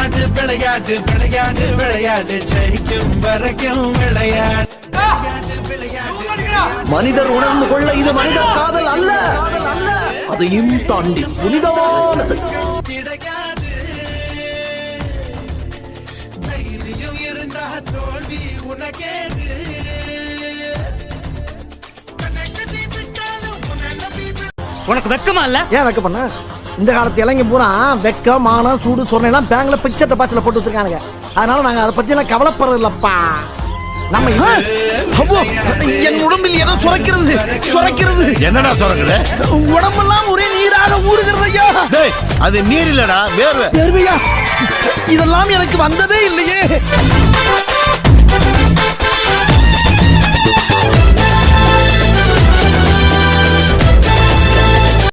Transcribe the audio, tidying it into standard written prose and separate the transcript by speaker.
Speaker 1: விளையாட்டு விளையாட்டு விளையாட்டு விளையாட்டு ஜெயிக்கும் வரைக்கும் விளையாட்டு.
Speaker 2: மனிதர் உணர்ந்து கொள்ள இது மனித காதல் அல்ல, அதையும் தாண்டி புனிதமானது.
Speaker 1: கிடையாது தைரியம் இருந்தா தோல்வி உனக்கேது.
Speaker 3: உனக்கு வெக்கமா இல்ல?
Speaker 4: ஏன் வெக்க பண்ண? இந்த காலத்து இளைஞ பூரா வெக்கம் மானம் சூடு சொன்னெல்லாம் பேங்க்ல பிக்சர் டெபாசிட்ல போட்டு வச்சிருக்கானுங்க. அதனால நாங்க அதை பத்தி எல்லாம் கவலைப்படுறது இல்லப்பா. நம்ம என் உடம்பில் ஏதோ சுரக்கிறது சுரக்கிறது.
Speaker 5: என்னடா சுரக்குது?
Speaker 4: உடம்பெல்லாம் ஒரே நீராக ஊறுகிறது ஐயா.
Speaker 5: அது நீர் இல்லடா, வேர்வை.
Speaker 4: இதெல்லாம் எனக்கு வந்ததே இல்லையே.